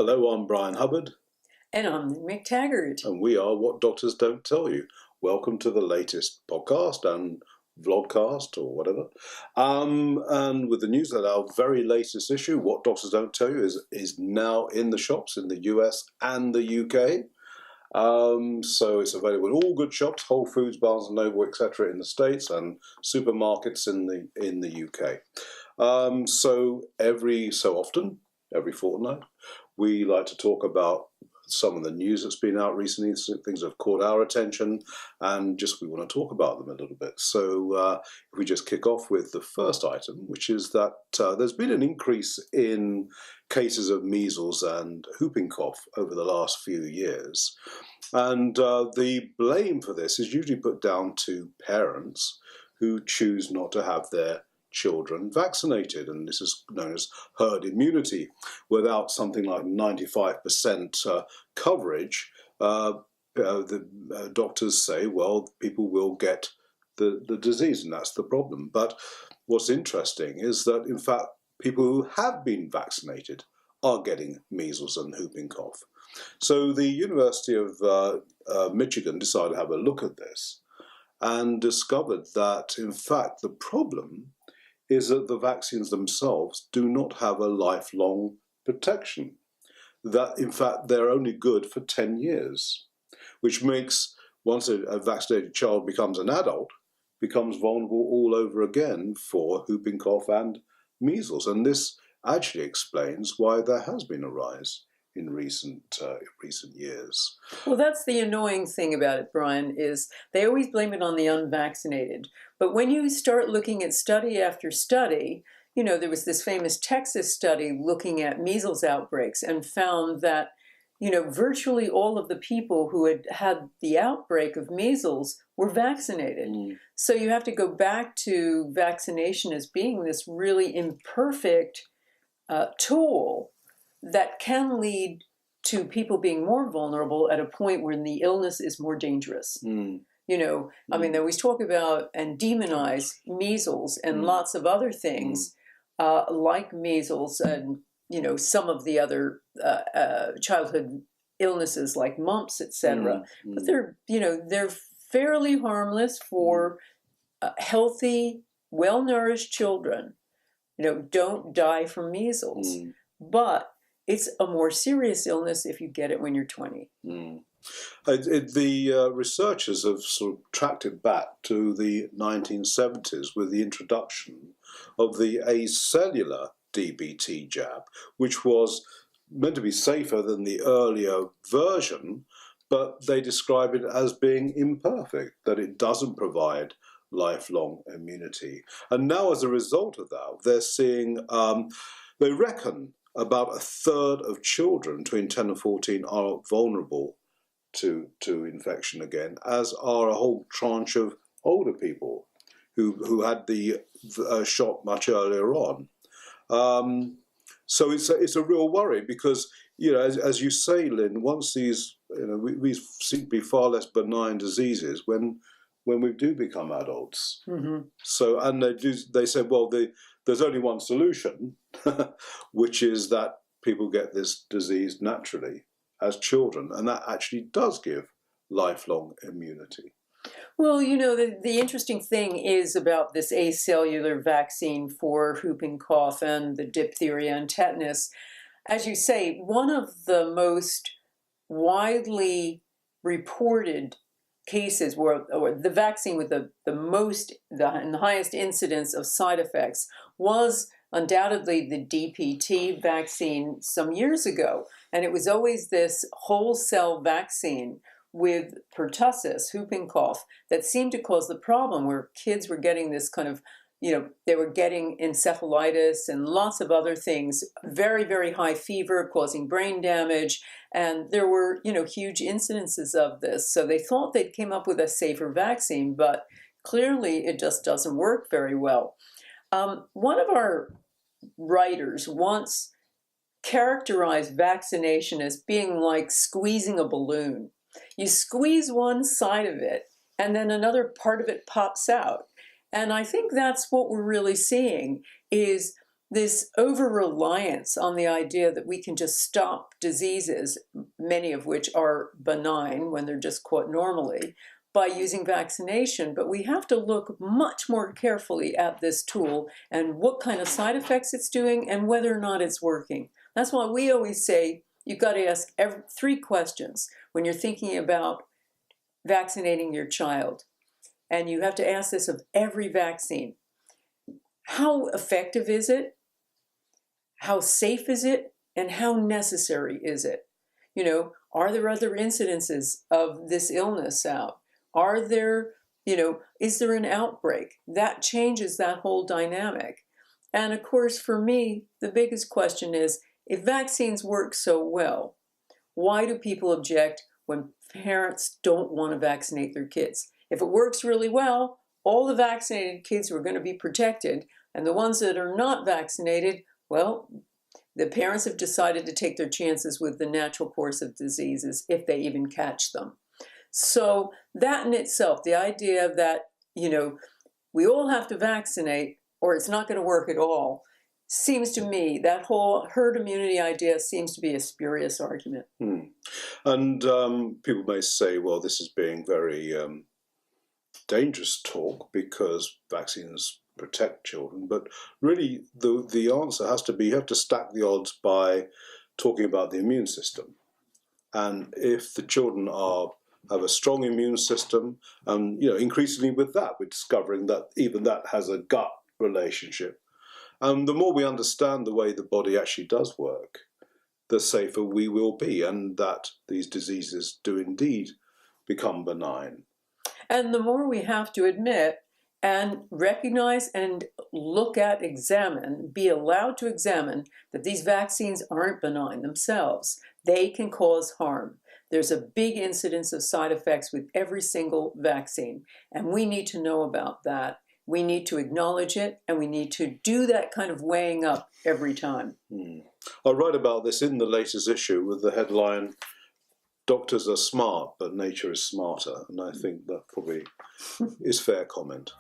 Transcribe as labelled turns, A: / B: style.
A: Hello, I'm Brian Hubbard.
B: And I'm Mick Taggart.
A: And we are What Doctors Don't Tell You. Welcome to the latest podcast and vlogcast or whatever. And with the news that our very latest issue, What Doctors Don't Tell You, is now in the shops in the US and the UK. So it's available in all good shops, Whole Foods, Barnes & Noble, etc. in the States, and supermarkets in the UK. So every so often, every fortnight, we like to talk about some of the news that's been out recently, things that have caught our attention, and just we want to talk about them a little bit. So if we just kick off with the first item, which is that there's been an increase in cases of measles and whooping cough over the last few years. And the blame for this is usually put down to parents who choose not to have their children vaccinated, and this is known as herd immunity. Without something like 95% coverage, the doctors say, well, people will get the disease, and that's the problem. But what's interesting is that, in fact, people who have been vaccinated are getting measles and whooping cough. So the University of Michigan decided to have a look at this and discovered that, in fact, the problem is that the vaccines themselves do not have a lifelong protection. That, in fact, they're only good for 10 years, which makes, once a vaccinated child becomes an adult, becomes vulnerable all over again for whooping cough and measles. And this actually explains why there has been a rise in recent years.
B: Well, that's the annoying thing about it, Brian, is they always blame it on the unvaccinated. But when you start looking at study after study, you know, there was this famous Texas study looking at measles outbreaks and found that, you know, virtually all of the people who had had the outbreak of measles were vaccinated. So you have to go back to vaccination as being this really imperfect tool that can lead to people being more vulnerable at a point when the illness is more dangerous. You know, I mean, they always talk about and demonize measles and lots of other things like measles and, you know, some of the other childhood illnesses like mumps, etc. But they're, you know, they're fairly harmless for healthy, well-nourished children. You know, don't die from measles. But it's a more serious illness if you get it when you're 20.
A: The researchers have sort of tracked it back to the 1970s with the introduction of the acellular DBT jab, which was meant to be safer than the earlier version, but they describe it as being imperfect, that it doesn't provide lifelong immunity. And now as a result of that, they're seeing, they reckon, about a third of children between 10 and 14 are vulnerable to infection again, as are a whole tranche of older people who had the shot much earlier on. So it's a real worry because, you know, as you say, Lynn, once these, you know, we seem to be far less benign diseases when we do become adults. So, and they say, well, there's only one solution, which is that people get this disease naturally as children, and that actually does give lifelong immunity.
B: Well, you know, the interesting thing is about this acellular vaccine for whooping cough and the diphtheria and tetanus. As you say, one of the most widely reported cases where or the vaccine with the highest incidence of side effects was undoubtedly the DPT vaccine some years ago. And it was always this whole cell vaccine with pertussis, whooping cough, that seemed to cause the problem where kids were getting this kind of, you know, they were getting encephalitis and lots of other things, very, very high fever causing brain damage. And there were, you know, huge incidences of this. So they thought they'd came up with a safer vaccine, but clearly it just doesn't work very well. One of our writers once characterized vaccination as being like squeezing a balloon. You squeeze one side of it, and then another part of it pops out. And I think that's what we're really seeing is this over-reliance on the idea that we can just stop diseases, many of which are benign when they're just caught normally, by using vaccination. But we have to look much more carefully at this tool and what kind of side effects it's doing and whether or not it's working. That's why we always say you've got to ask 3 questions when you're thinking about vaccinating your child. And you have to ask this of every vaccine. How effective is it? How safe is it? And how necessary is it? You know, are there other incidences of this illness out? Are there, is there an outbreak? That changes that whole dynamic. And of course, for me, the biggest question is, if vaccines work so well, why do people object when parents don't want to vaccinate their kids? If it works really well, all the vaccinated kids are going to be protected, and the ones that are not vaccinated, well, the parents have decided to take their chances with the natural course of diseases if they even catch them. So that in itself, the idea that, we all have to vaccinate or it's not going to work at all, seems to me, that whole herd immunity idea seems to be a spurious argument.
A: And people may say, well, this is being very dangerous talk because vaccines protect children. But really, the answer has to be, you have to stack the odds by talking about the immune system. And if the children have a strong immune system, and increasingly with that, we're discovering that even that has a gut relationship. And the more we understand the way the body actually does work, the safer we will be, and that these diseases do indeed become benign.
B: And the more we have to admit and recognize and look at, examine, be allowed to examine that these vaccines aren't benign themselves. They can cause harm. There's a big incidence of side effects with every single vaccine, and we need to know about that. We need to acknowledge it, and we need to do that kind of weighing up every time.
A: I write about this in the latest issue with the headline, "Doctors are smart, but nature is smarter," and I think that probably is fair comment.